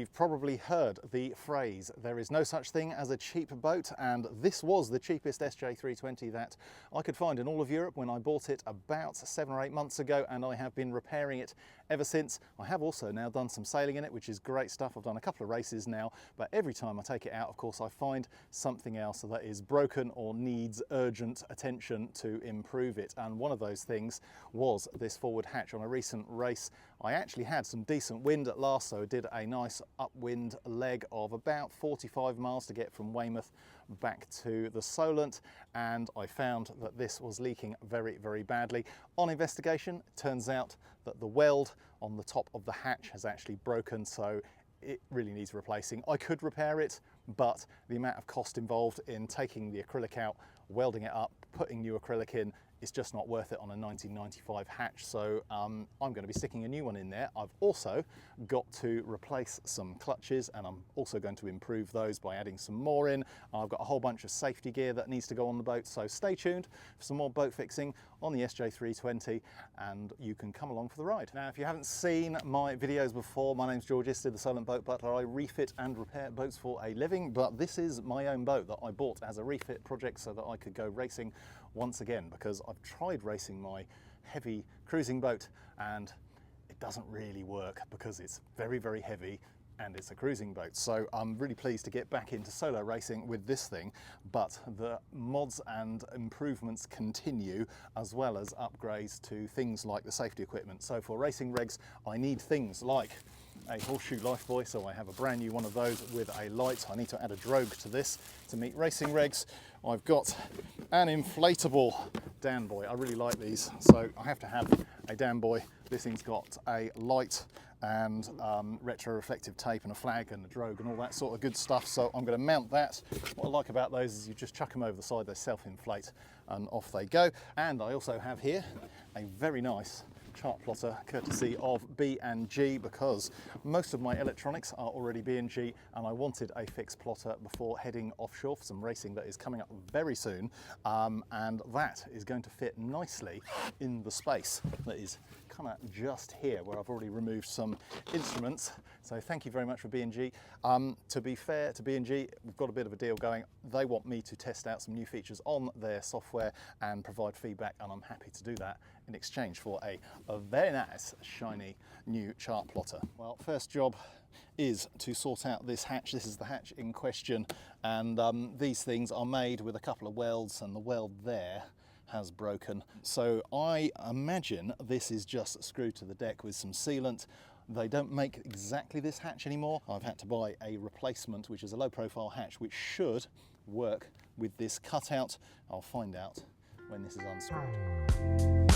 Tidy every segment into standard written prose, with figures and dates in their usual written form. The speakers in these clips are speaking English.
You've probably heard the phrase, there is no such thing as a cheap boat, and this was the cheapest SJ320 that I could find in all of Europe when I bought it about 7 or 8 months ago, and I have been repairing it ever since. I have also now done some sailing in it, which is great stuff. I've done a couple of races now, but every time I take it out, of course, I find something else that is broken or needs urgent attention to improve it. And one of those things was this forward hatch. On a recent race, I actually had some decent wind at last, so I did a nice upwind leg of about 45 miles to get from Weymouth back to the Solent, and I found that this was leaking very, very badly. On investigation, it turns out that the weld on the top of the hatch has actually broken, so it really needs replacing. I could repair it, but the amount of cost involved in taking the acrylic out, welding it up, putting new acrylic in, it's just not worth it on a 1995 hatch, so I'm going to be sticking a new one in there. I've also got to replace some clutches, and I'm also going to improve those by adding some more in. I've got a whole bunch of safety gear that needs to go on the boat, so stay tuned for some more boat fixing on the SJ320, and you can come along for the ride. Now, if you haven't seen my videos before, my name's George, the Solent Boat Butler. I refit and repair boats for a living, but this is my own boat that I bought as a refit project so that I could go racing once again, because I've tried racing my heavy cruising boat and it doesn't really work because it's very, very heavy and it's a cruising boat. So I'm really pleased to get back into solo racing with this thing, but the mods and improvements continue, as well as upgrades to things like the safety equipment. So for racing regs, I need things like a horseshoe life buoy, so I have a brand new one of those with a light. I need to add a drogue to this to meet racing regs. I've got an inflatable DanBuoy. I really like these, so I have to have a DanBuoy. This thing's got a light and retro-reflective tape and a flag and a drogue and all that sort of good stuff, so I'm going to mount that. What I like about those is you just chuck them over the side, they self-inflate and off they go. And I also have here a very nice Chartplotter courtesy of B&G, because most of my electronics are already B&G and I wanted a fixed plotter before heading offshore for some racing that is coming up very soon, and that is going to fit nicely in the space that is kind of just here where I've already removed some instruments. So thank you very much for B&G. To be fair to B&G, we've got a bit of a deal going. They want me to test out some new features on their software and provide feedback, and I'm happy to do that in exchange for a very nice shiny new Chartplotter. Well, first job is to sort out this hatch. This is the hatch in question, and these things are made with a couple of welds, and the weld there has broken. So I imagine this is just screwed to the deck with some sealant. They don't make exactly this hatch anymore. I've had to buy a replacement, which is a low profile hatch, which should work with this cutout. I'll find out when this is unscrewed.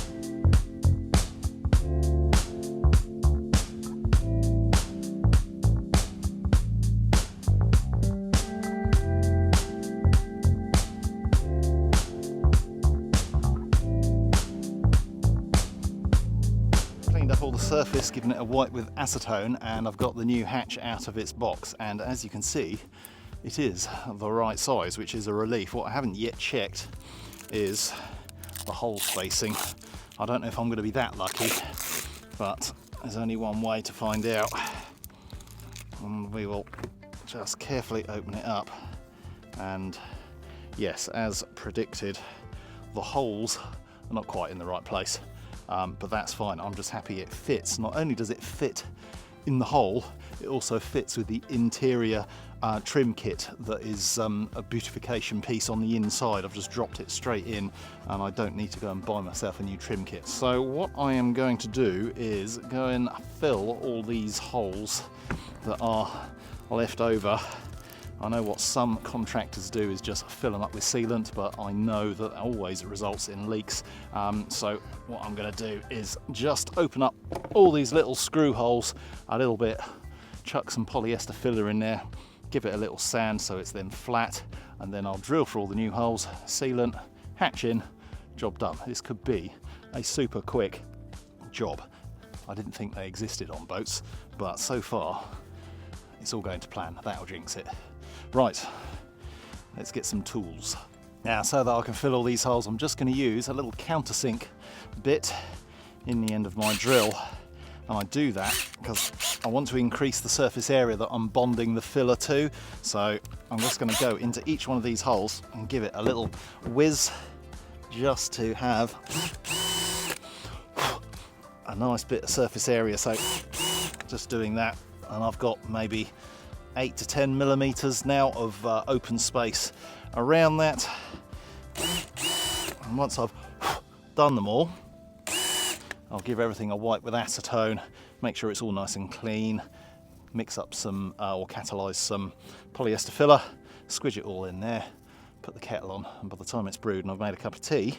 All the surface, given it a wipe with acetone, and I've got the new hatch out of its box, and as you can see, it is the right size, which is a relief. What I haven't yet checked is the hole spacing. I don't know if I'm going to be that lucky, but there's only one way to find out, and we will just carefully open it up. And yes, as predicted, the holes are not quite in the right place. But that's fine. I'm just happy it fits. Not only does it fit in the hole, it also fits with the interior trim kit that is a beautification piece on the inside. I've just dropped it straight in, and I don't need to go and buy myself a new trim kit. So what I am going to do is go and fill all these holes that are left over. I know what some contractors do is just fill them up with sealant, but I know that always results in leaks. So what I'm going to do is just open up all these little screw holes a little bit, chuck some polyester filler in there, give it a little sand so it's then flat, and then I'll drill for all the new holes, sealant, hatch in, job done. This could be a super quick job. I didn't think they existed on boats, but so far it's all going to plan. That'll jinx it. Right, let's get some tools. Now, so that I can fill all these holes, I'm just going to use a little countersink bit in the end of my drill, and I do that because I want to increase the surface area that I'm bonding the filler to. So I'm just going to go into each one of these holes and give it a little whiz, just to have a nice bit of surface area. So just doing that, and I've got maybe 8 to 10 millimeters now of open space around that. And once I've done them all, I'll give everything a wipe with acetone, make sure it's all nice and clean, mix up some or catalyse some polyester filler, squidge it all in there, put the kettle on, and by the time it's brewed and I've made a cup of tea,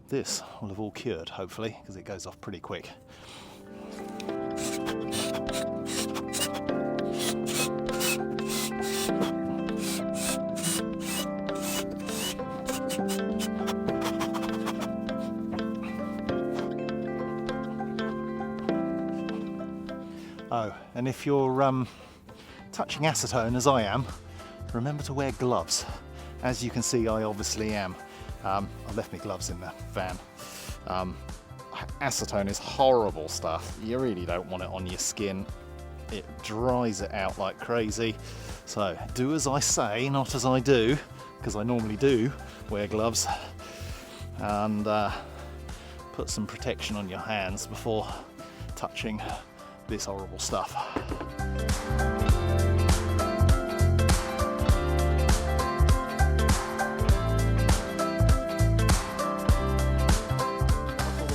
this will have all cured, hopefully, because it goes off pretty quick. Oh, and if you're touching acetone as I am, remember to wear gloves. As you can see, I obviously am. I've left my gloves in the van. Acetone is horrible stuff. You really don't want it on your skin. It dries it out like crazy. So do as I say, not as I do, because I normally do wear gloves. And put some protection on your hands before touching this horrible stuff.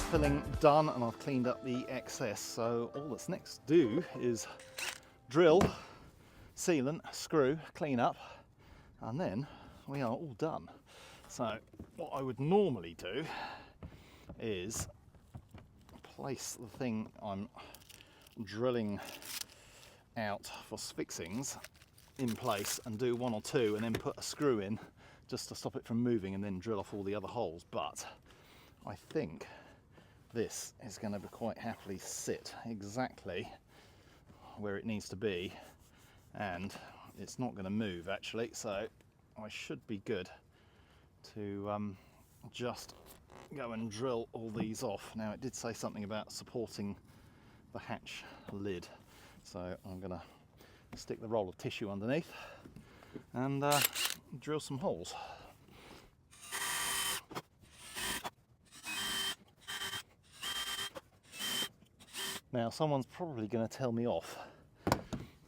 Filling done, and I've cleaned up the excess, so all that's next to do is drill, sealant, screw, clean up, and then we are all done. So what I would normally do is place the thing I'm drilling out for fixings in place and do one or two and then put a screw in just to stop it from moving and then drill off all the other holes. But I think this is going to quite happily sit exactly where it needs to be, and it's not going to move actually, so I should be good to just go and drill all these off. Now it did say something about supporting the hatch lid, so I'm going to stick the roll of tissue underneath and drill some holes. Now someone's probably going to tell me off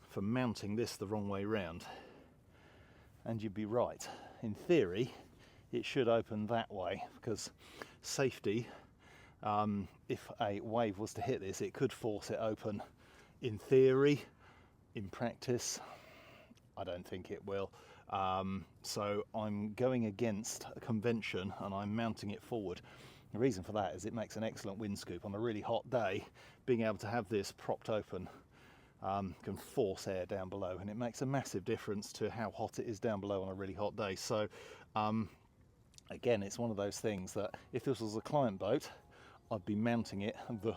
for mounting this the wrong way round, and you'd be right. In theory it should open that way because safety, if a wave was to hit this it could force it open in theory. In practice I don't think it will, so I'm going against a convention and I'm mounting it forward. The reason for that is it makes an excellent wind scoop on a really hot day. Being able to have this propped open can force air down below, and it makes a massive difference to how hot it is down below on a really hot day. So again, it's one of those things that if this was a client boat, I'd be mounting it the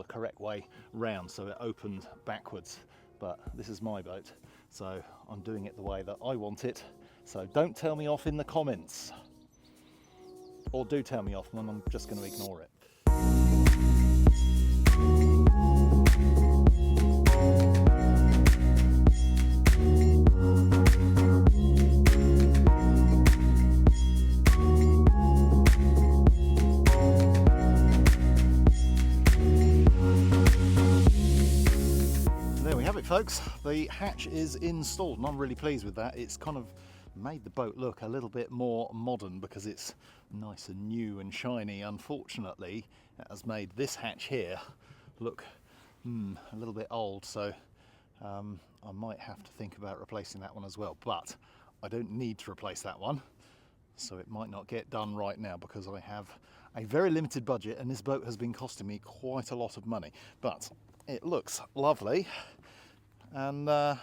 correct way round, so it opened backwards. But this is my boat, so I'm doing it the way that I want it. So don't tell me off in the comments. Or do tell me off, and I'm just going to ignore it. There we have it, folks. The hatch is installed, and I'm really pleased with that. It's kind of made the boat look a little bit more modern because it's nice and new and shiny. Unfortunately, it has made this hatch here look a little bit old, so I might have to think about replacing that one as well, but I don't need to replace that one, so it might not get done right now because I have a very limited budget and this boat has been costing me quite a lot of money. But it looks lovely, and I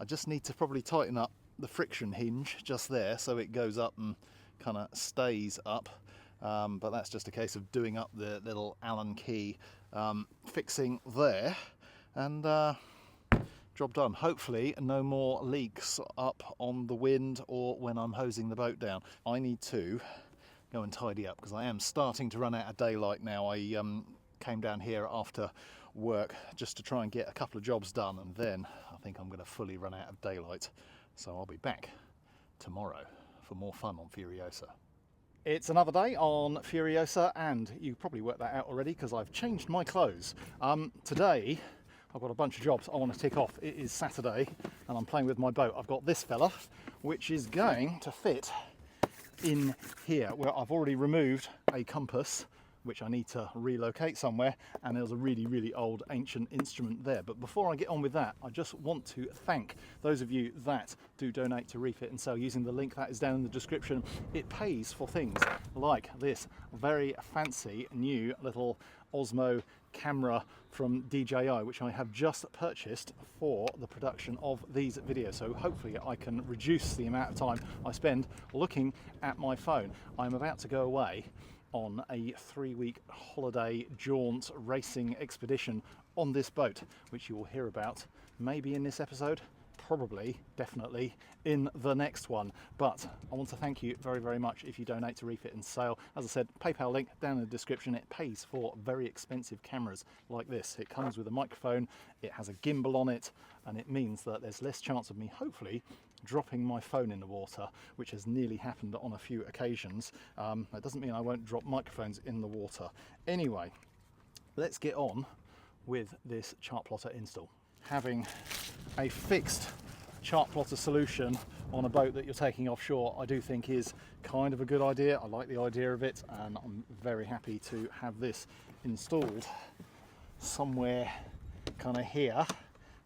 just need to probably tighten up the friction hinge just there so it goes up and kind of stays up, but that's just a case of doing up the little Allen key fixing there, and job done. Hopefully no more leaks up on the wind or when I'm hosing the boat down. I need to go and tidy up because I am starting to run out of daylight now. I came down here after work just to try and get a couple of jobs done, and then I think I'm going to fully run out of daylight. So I'll be back tomorrow for more fun on Furiosa. It's another day on Furiosa, and you probably worked that out already because I've changed my clothes. Today I've got a bunch of jobs I want to tick off. It is Saturday and I'm playing with my boat. I've got this fella which is going to fit in here, where I've already removed a compass which I need to relocate somewhere, and there's a really old ancient instrument there. But before I get on with that, I just want to thank those of you that do donate to Refit and Sell using the link that is down in the description. It pays for things like this very fancy new little Osmo camera from DJI, which I have just purchased for the production of these videos. So hopefully I can reduce the amount of time I spend looking at my phone. I'm about to go away on a 3-week holiday jaunt racing expedition on this boat, which you will hear about maybe in this episode, probably, definitely in the next one. But I want to thank you very much if you donate to Refit and Sale. As I said, PayPal link down in the description. It pays for very expensive cameras like this. It comes with a microphone, it has a gimbal on it, and it means that there's less chance of me hopefully dropping my phone in the water, which has nearly happened on a few occasions. That doesn't mean I won't drop microphones in the water. Anyway, let's get on with this Chartplotter install. Having a fixed Chartplotter solution on a boat that you're taking offshore, I do think is kind of a good idea. I like the idea of it, and I'm very happy to have this installed somewhere kind of here,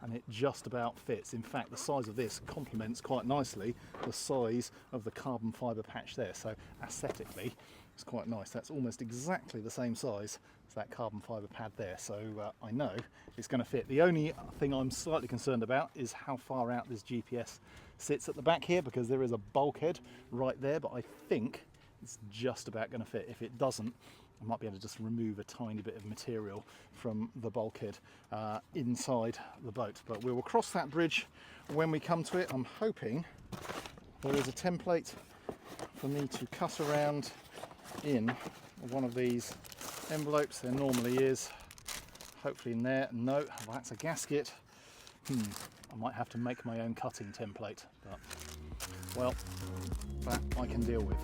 and it just about fits. In fact, the size of this complements quite nicely the size of the carbon fibre patch there, so aesthetically it's quite nice. That's almost exactly the same size as that carbon fibre pad there, so I know it's going to fit. The only thing I'm slightly concerned about is how far out this GPS sits at the back here, because there is a bulkhead right there, but I think it's just about going to fit. If it doesn't, I might be able to just remove a tiny bit of material from the bulkhead inside the boat. But we will cross that bridge when we come to it. I'm hoping there is a template for me to cut around in one of these envelopes. There normally is. Hopefully in there. No, that's a gasket. I might have to make my own cutting template, but well, that I can deal with.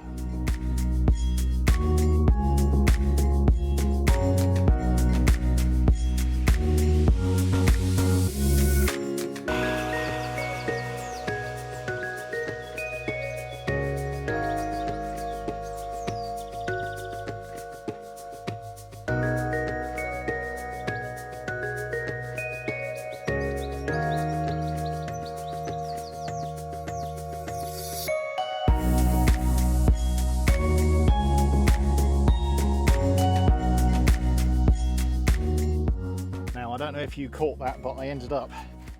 I don't know if you caught that, but I ended up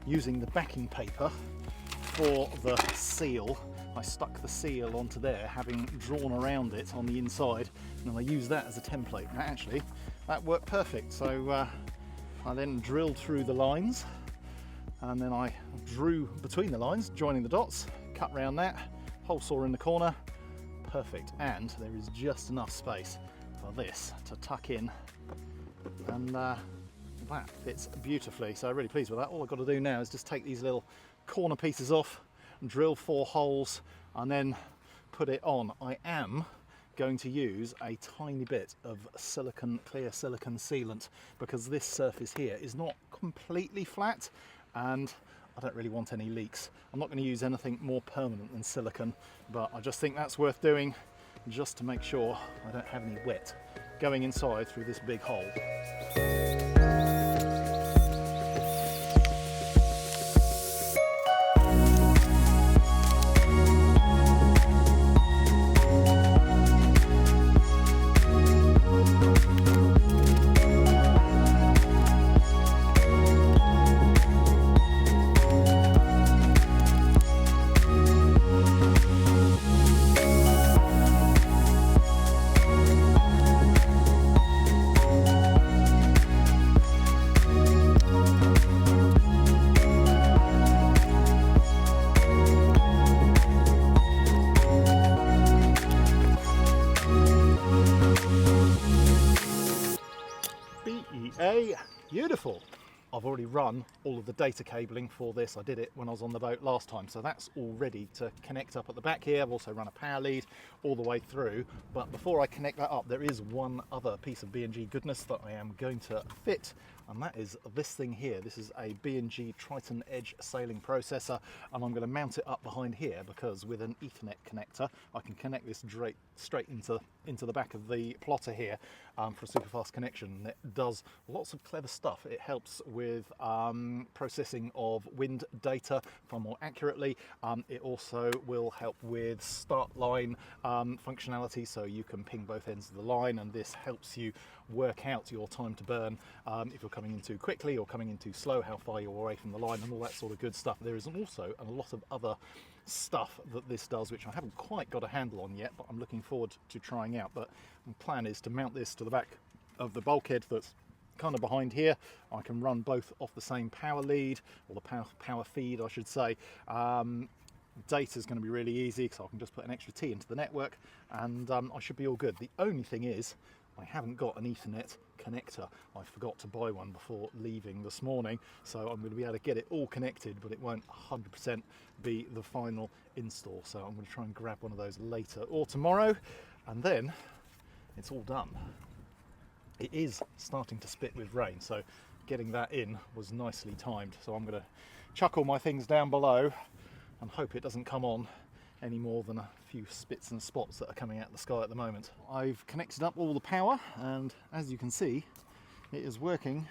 using the backing paper for the seal. I stuck the seal onto there, having drawn around it on the inside, and I used that as a template. And actually, that worked perfect. So I then drilled through the lines, and then I drew between the lines, joining the dots, cut round that, hole saw in the corner, perfect. And there is just enough space for this to tuck in, and that fits beautifully. So I'm really pleased with that. All I've got to do now is just take these little corner pieces off, drill 4 holes, and then put it on. I am going to use a tiny bit of clear silicon sealant, because this surface here is not completely flat and I don't really want any leaks. I'm not going to use anything more permanent than silicon, but I just think that's worth doing just to make sure I don't have any wet going inside through this big hole. I've already run all of the data cabling for this. I did it when I was on the boat last time, so that's all ready to connect up at the back here. I've also run a power lead all the way through, but before I connect that up, there is one other piece of B&G goodness that I am going to fit, and that is this thing here. This is a B&G Triton Edge sailing processor, and I'm going to mount it up behind here because with an Ethernet connector I can connect this straight into the back of the plotter here for a super fast connection. It does lots of clever stuff. It helps with processing of wind data far more accurately. It also will help with start line functionality, so you can ping both ends of the line, and this helps you work out your time to burn if you're coming in too quickly or coming in too slow, how far you're away from the line, and all that sort of good stuff. There is also a lot of other stuff that this does which I haven't quite got a handle on yet, but I'm looking forward to trying out. But the plan is to mount this to the back of the bulkhead that's kind of behind here. I can run both off the same power lead, or the power feed I should say. Data is going to be really easy because I can just put an extra T into the network, and I should be all good. The only thing is I haven't got an Ethernet connector. I forgot to buy one before leaving this morning, so I'm going to be able to get it all connected, but it won't 100% be the final install. So I'm going to try and grab one of those later or tomorrow, and then it's all done. It is starting to spit with rain, so getting that in was nicely timed. So I'm going to chuck all my things down below and hope it doesn't come on any more than a few spits and spots that are coming out of the sky at the moment. I've connected up all the power, and as you can see, it is working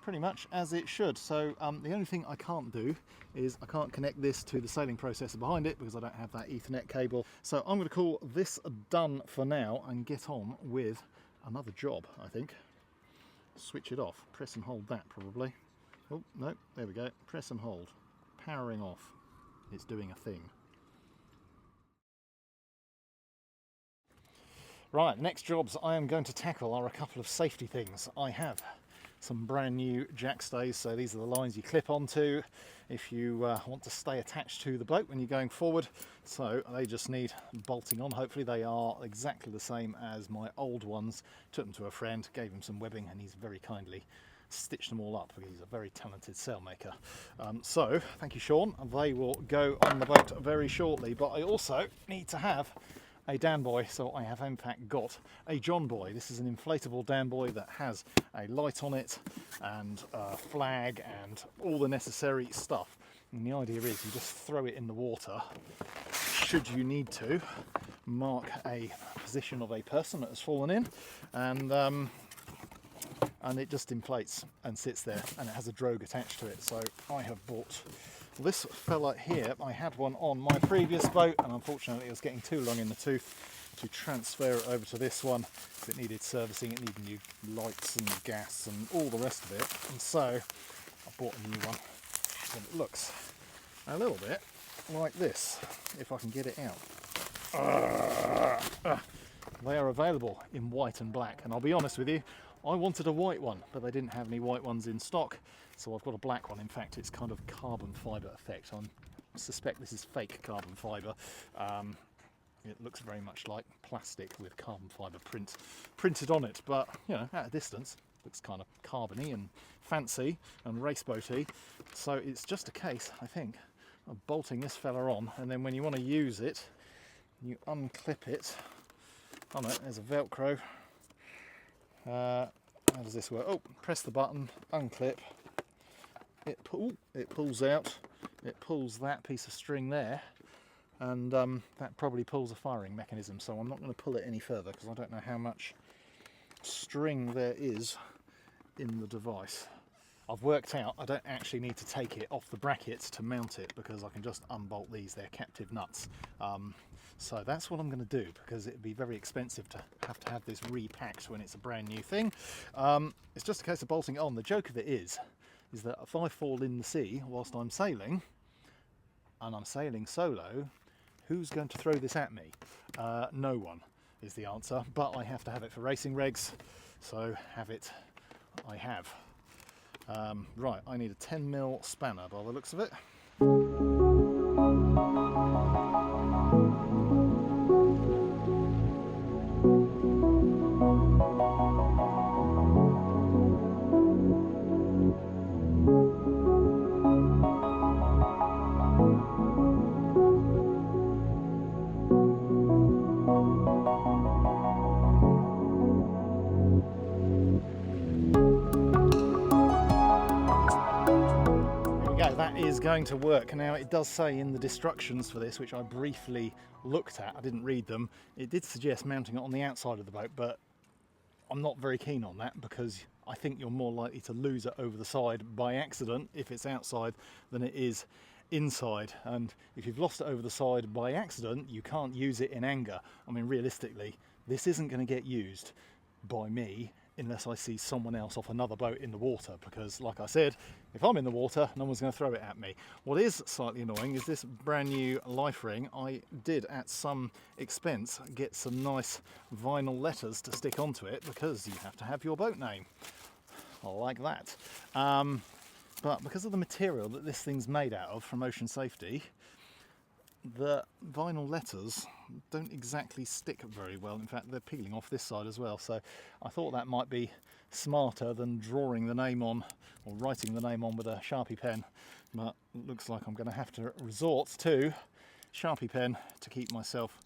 pretty much as it should. So the only thing I can't do is I can't connect this to the sailing processor behind it because I don't have that Ethernet cable. So I'm going to call this done for now and get on with another job, I think. Switch it off, press and hold that probably. Oh no, there we go, press and hold, powering off. It's doing a thing. Right, next jobs I am going to tackle are a couple of safety things. I have some brand new Jackstays, so these are the lines you clip onto if you want to stay attached to the boat when you're going forward. So they just need bolting on. Hopefully they are exactly the same as my old ones. Took them to a friend, gave him some webbing, and he's very kindly stitched them all up because he's a very talented sailmaker. So thank you, Sean. They will go on the boat very shortly, but I also need to have a DanBuoy, so I have in fact got a Jon Buoy. This is an inflatable DanBuoy that has a light on it and a flag and all the necessary stuff. And the idea is you just throw it in the water, should you need to, mark a position of a person that has fallen in, and it just inflates and sits there, and it has a drogue attached to it. So I have bought this fella here. I had one on my previous boat, and unfortunately it was getting too long in the tooth to transfer it over to this one. It needed servicing, it needed new lights and gas and all the rest of it, and so I bought a new one, and it looks a little bit like this, if I can get it out. They are available in white and black, and I'll be honest with you, I wanted a white one, but they didn't have any white ones in stock, so I've got a black one. In fact, it's kind of carbon fibre effect. I suspect this is fake carbon fibre. It looks very much like plastic with carbon fibre printed on it, but you know, at a distance, it looks kind of carbony and fancy and raceboaty. So it's just a case, I think, of bolting this fella on, and then when you want to use it, you unclip it. Oh no, there's a Velcro. How does this work? Oh, press the button, unclip. It pulls out. It pulls that piece of string there, and that probably pulls a firing mechanism. So I'm not going to pull it any further because I don't know how much string there is in the device. I've worked out I don't actually need to take it off the brackets to mount it because I can just unbolt these. They're captive nuts. So that's what I'm going to do, because it'd be very expensive to have this repacked when it's a brand new thing. It's just a case of bolting it on. The joke of it is that if I fall in the sea whilst I'm sailing, and I'm sailing solo, who's going to throw this at me? No one is the answer, but I have to have it for racing regs, so have it I have. Right, I need a 10mm spanner by the looks of it. is going to work. Now, it does say in the instructions for this, which I briefly looked at, I didn't read them, it did suggest mounting it on the outside of the boat, but I'm not very keen on that because I think you're more likely to lose it over the side by accident if it's outside than it is inside. And if you've lost it over the side by accident, you can't use it in anger. I mean, realistically, this isn't going to get used by me unless I see someone else off another boat in the water, because like I said, if I'm in the water, no one's going to throw it at me. What is slightly annoying is this brand new life ring. I did at some expense get some nice vinyl letters to stick onto it because you have to have your boat name. I like that. But because of the material that this thing's made out of from Ocean Safety, the vinyl letters don't exactly stick very well. In fact, they're peeling off this side as well, so I thought that might be smarter than drawing the name on or writing the name on with a Sharpie pen, but it looks like I'm going to have to resort to Sharpie pen to keep myself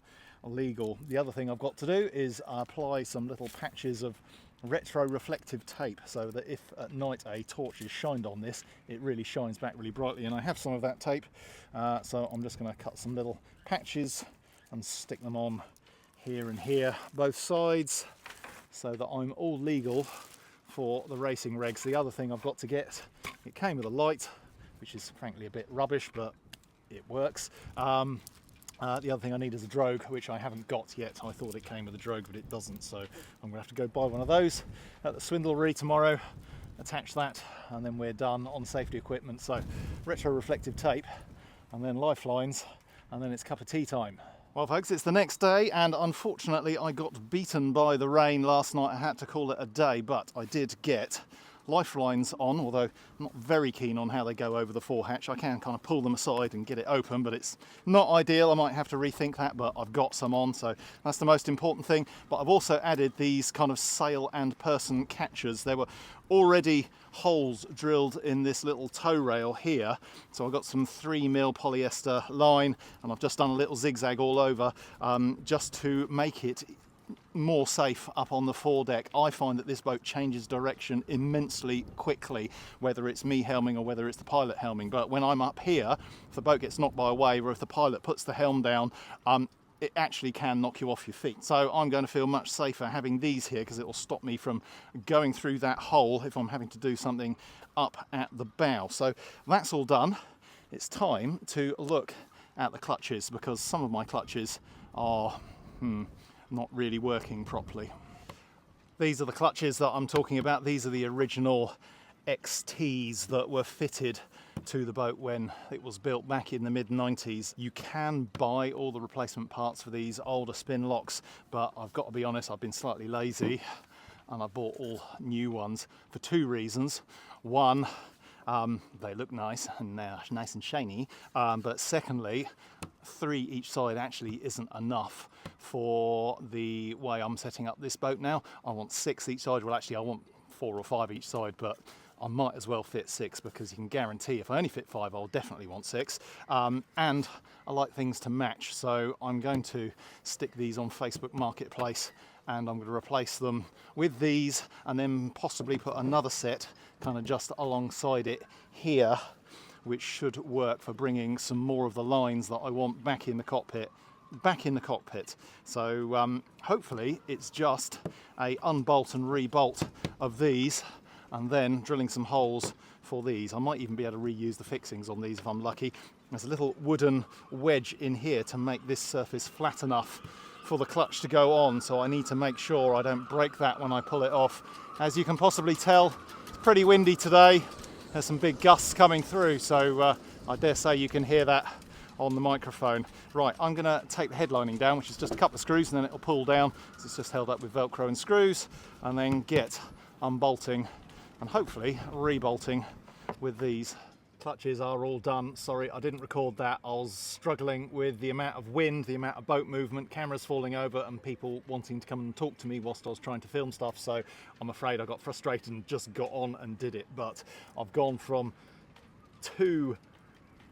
legal. The other thing I've got to do is apply some little patches of retro reflective tape so that if at night a torch is shined on this, it really shines back really brightly, and I have some of that tape, so I'm just going to cut some little patches and stick them on here and here, both sides, so that I'm all legal for the racing regs. The other thing I've got to get, it came with a light, which is frankly a bit rubbish, but it works. The other thing I need is a drogue, which I haven't got yet. I thought it came with a drogue, but it doesn't, so I'm going to have to go buy one of those at the swindlery tomorrow, attach that, and then we're done on safety equipment. So retro reflective tape, and then lifelines, and then it's cup of tea time. Well folks, it's the next day, and unfortunately I got beaten by the rain last night. I had to call it a day, but I did get lifelines on, although I'm not very keen on how they go over the forehatch. I can kind of pull them aside and get it open, but it's not ideal. I might have to rethink that, but I've got some on, so that's the most important thing. But I've also added these kind of sail and person catchers. There were already holes drilled in this little tow rail here, so I've got some 3mm polyester line, and I've just done a little zigzag all over just to make it more safe up on the foredeck. I find that this boat changes direction immensely quickly, whether it's me helming or whether it's the pilot helming. But when I'm up here, if the boat gets knocked by a wave or if the pilot puts the helm down, it actually can knock you off your feet. So I'm going to feel much safer having these here, because it will stop me from going through that hole if I'm having to do something up at the bow. So that's all done. It's time to look at the clutches, because some of my clutches are not really working properly. These are the clutches that I'm talking about. These are the original XTs that were fitted to the boat when it was built back in the mid-90s. You can buy all the replacement parts for these older Spinlocks, but I've got to be honest, I've been slightly lazy and I bought all new ones for two reasons. One, they look nice and nice and shiny, but secondly, 3 each side actually isn't enough for the way I'm setting up this boat now. I want 6 each side. Well, actually I want 4 or 5 each side, but I might as well fit 6, because you can guarantee if I only fit 5, I'll definitely want 6. And I like things to match, so I'm going to stick these on Facebook Marketplace, and I'm going to replace them with these, and then possibly put another set kind of just alongside it here, which should work for bringing some more of the lines that I want back in the cockpit. So hopefully it's just a unbolt and rebolt of these, and then drilling some holes for these. I might even be able to reuse the fixings on these if I'm lucky. There's a little wooden wedge in here to make this surface flat enough for the clutch to go on, so I need to make sure I don't break that when I pull it off. As you can possibly tell, it's pretty windy today. There's some big gusts coming through, so I dare say you can hear that on the microphone. Right, I'm going to take the headlining down, which is just a couple of screws, and then it'll pull down. So it's just held up with Velcro and screws, and then get unbolting and hopefully rebolting with these. Clutches are all done. Sorry, I didn't record that. I was struggling with the amount of wind, the amount of boat movement, cameras falling over, and people wanting to come and talk to me whilst I was trying to film stuff. So I'm afraid I got frustrated and just got on and did it. But I've gone from 2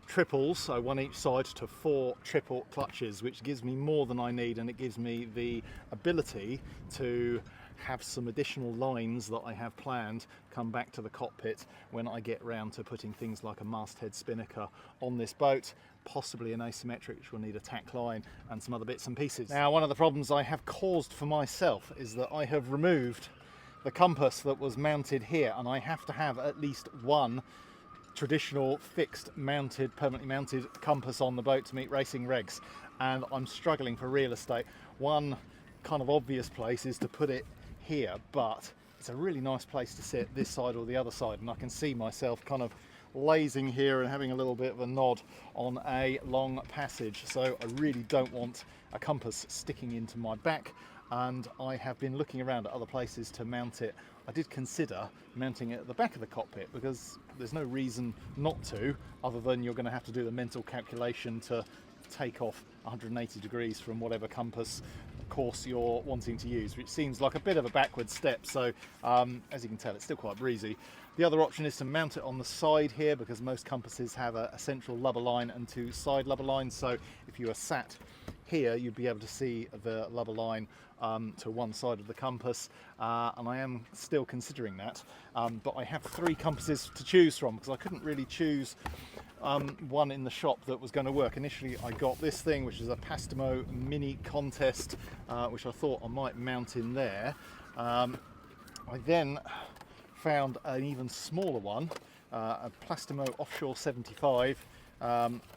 triples, so 1 each side, to 4 triple clutches, which gives me more than I need, and it gives me the ability to have some additional lines that I have planned come back to the cockpit when I get round to putting things like a masthead spinnaker on this boat, possibly an asymmetric which will need a tack line and some other bits and pieces. Now, one of the problems I have caused for myself is that I have removed the compass that was mounted here, and I have to have at least one traditional fixed mounted, permanently mounted compass on the boat to meet racing regs, and I'm struggling for real estate. One kind of obvious place is to put it here, but it's a really nice place to sit, this side or the other side, and I can see myself kind of lazing here and having a little bit of a nod on a long passage, so I really don't want a compass sticking into my back, and I have been looking around at other places to mount it. I did consider mounting it at the back of the cockpit because there's no reason not to, other than you're going to have to do the mental calculation to take off 180 degrees from whatever compass course you're wanting to use, which seems like a bit of a backward step. So as you can tell, it's still quite breezy. The other option is to mount it on the side here, because most compasses have a central lubber line and two side lubber lines, so if you are sat here you'd be able to see the lubber line to one side of the compass, and I am still considering that, but I have three compasses to choose from because I couldn't really choose one in the shop that was going to work. Initially I got this thing, which is a Pastimo Mini Contest, which I thought I might mount in there. I then found an even smaller one, a Plastimo Offshore 75,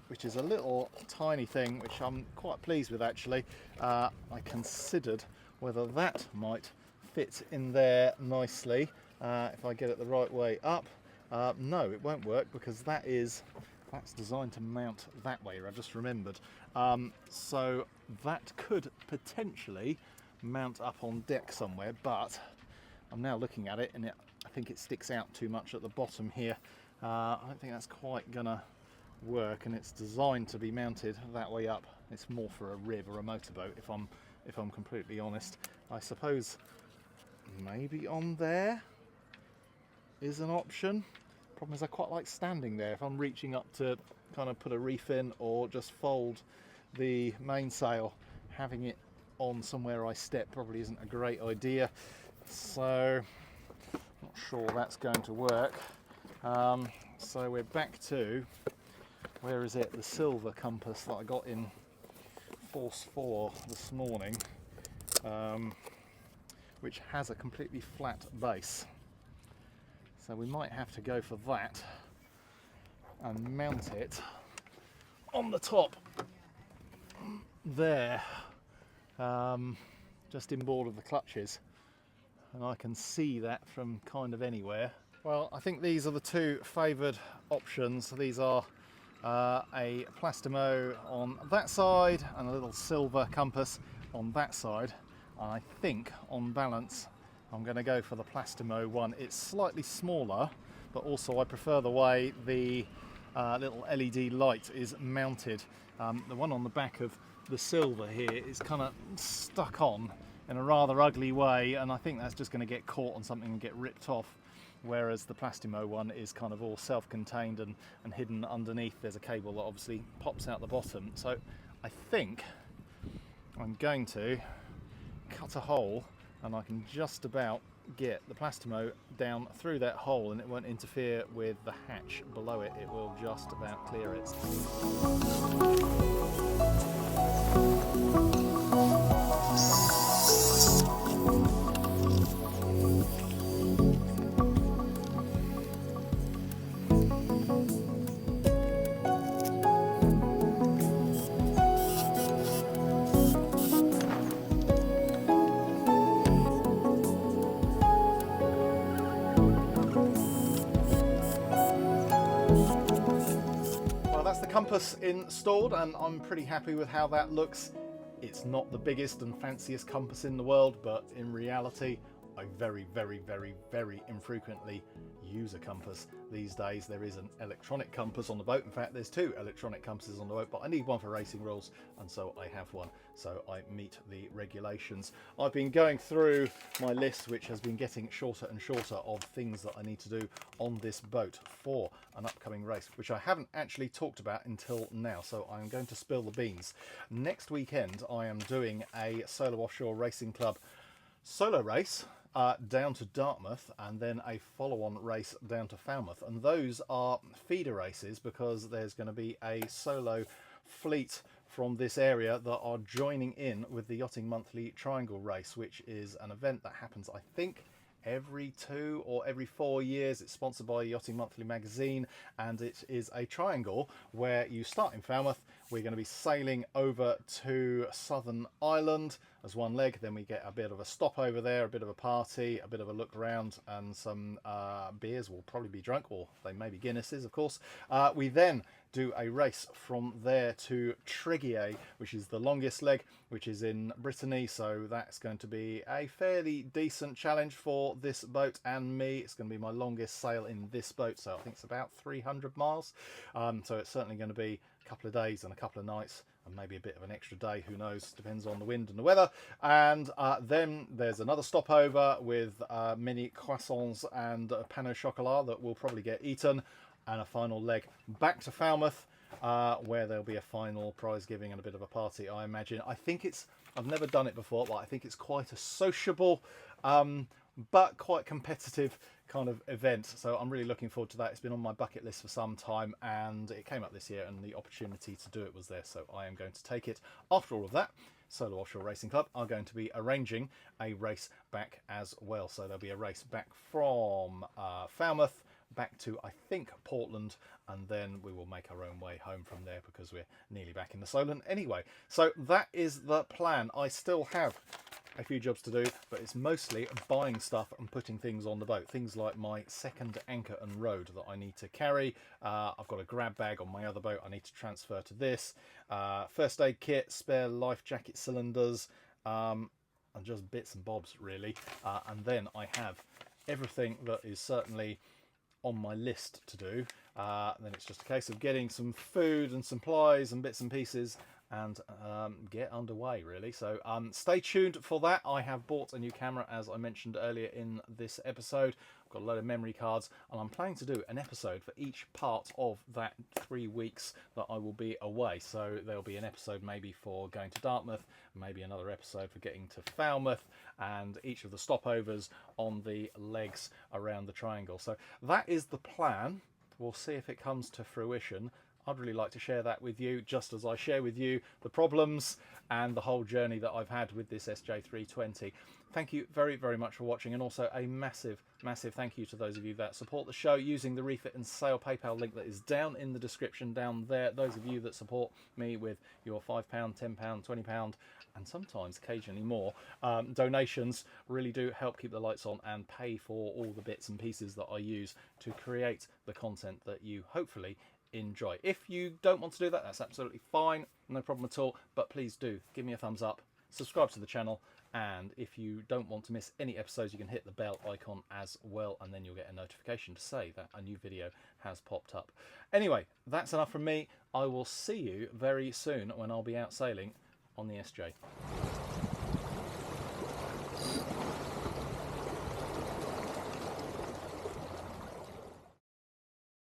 which is a little tiny thing which I'm quite pleased with actually. I considered whether that might fit in there nicely if I get it the right way up. No, it won't work because that's designed to mount that way, I just remembered. So that could potentially mount up on deck somewhere, but I'm now looking at it and I think it sticks out too much at the bottom here. I don't think that's quite gonna work, and it's designed to be mounted that way up. It's more for a rib or a motorboat, if I'm completely honest. I suppose maybe on there is an option. Problem is I quite like standing there. If I'm reaching up to kind of put a reef in or just fold the mainsail, having it on somewhere I step probably isn't a great idea. So not sure that's going to work. So we're back to, where is it, the silver compass that I got in Force 4 this morning, which has a completely flat base. So we might have to go for that and mount it on the top there, just inboard of the clutches, and I can see that from kind of anywhere. Well, I think these are the two favoured options. These are a Plastimo on that side and a little silver compass on that side. And I think on balance I'm going to go for the Plastimo one. It's slightly smaller, but also I prefer the way the little LED light is mounted. The one on the back of the silver here is kind of stuck on in a rather ugly way, and I think that's just going to get caught on something and get ripped off, whereas the Plastimo one is kind of all self-contained and hidden underneath. There's a cable that obviously pops out the bottom. So I think I'm going to cut a hole, and I can just about get the Plastimo down through that hole, and it won't interfere with the hatch below it. It will just about clear it. Compass installed, and I'm pretty happy with how that looks. It's not the biggest and fanciest compass in the world, but in reality I very infrequently use a compass these days. There is an electronic compass on the boat. In fact, there's two electronic compasses on the boat, but I need one for racing rules, and so I have one, so I meet the regulations. I've been going through my list, which has been getting shorter and shorter, of things that I need to do on this boat for an upcoming race, which I haven't actually talked about until now, so I'm going to spill the beans. Next weekend I am doing a solo offshore racing club solo race down to Dartmouth, and then a follow-on race down to Falmouth. And those are feeder races because there's going to be a solo fleet from this area that are joining in with the Yachting Monthly Triangle race, which is an event that happens, I think, every 2 or every 4 years. It's sponsored by Yachting Monthly magazine, and it is a triangle where you start in Falmouth. We're going to be sailing over to Southern Ireland as one leg, then we get a bit of a stop over there, a bit of a party, a bit of a look around, and some beers will probably be drunk, or they may be Guinnesses, of course. We then do a race from there to Treguier, which is the longest leg, which is in Brittany, so that's going to be a fairly decent challenge for this boat and me. It's going to be my longest sail in this boat, so I think it's about 300 miles, so it's certainly going to be a couple of days and a couple of nights, and maybe a bit of an extra day, who knows, depends on the wind and the weather. And then there's another stopover with mini croissants and pain au chocolat that will probably get eaten, and a final leg back to Falmouth, where there'll be a final prize giving and a bit of a party, I imagine. I think it's, I've never done it before, but I think it's quite a sociable but quite competitive kind of event, so I'm really looking forward to that. It's been on my bucket list for some time, and it came up this year and the opportunity to do it was there, so I am going to take it. After all of that, Solo Offshore Racing Club are going to be arranging a race back as well, so there'll be a race back from Falmouth back to, I think, Portland, and then we will make our own way home from there because we're nearly back in the Solent anyway. So that is the plan. I still have a few jobs to do, but it's mostly buying stuff and putting things on the boat. Things like my second anchor and rode that I need to carry. I've got a grab bag on my other boat I need to transfer to this. First aid kit, spare life jacket cylinders, and just bits and bobs really. And then I have everything that is certainly on my list to do. Then it's just a case of getting some food and supplies and bits and pieces and get underway really. So stay tuned for that. I have bought a new camera, as I mentioned earlier in this episode. I've got a load of memory cards, and I'm planning to do an episode for each part of that 3 weeks that I will be away. So there'll be an episode maybe for going to Dartmouth, maybe another episode for getting to Falmouth, and each of the stopovers on the legs around the triangle. So that is the plan. We'll see if it comes to fruition. I'd really like to share that with you, just as I share with you the problems and the whole journey that I've had with this SJ320. Thank you very, very much for watching, and also a massive, massive thank you to those of you that support the show using the Refit and Sale PayPal link that is down in the description down there. Those of you that support me with your £5, £10, £20, and sometimes occasionally more donations really do help keep the lights on and pay for all the bits and pieces that I use to create the content that you hopefully enjoy. If you don't want to do that, that's absolutely fine, no problem at all, but please do give me a thumbs up, subscribe to the channel, and if you don't want to miss any episodes, you can hit the bell icon as well, and then you'll get a notification to say that a new video has popped up. Anyway, that's enough from me. I will see you very soon when I'll be out sailing on the SJ.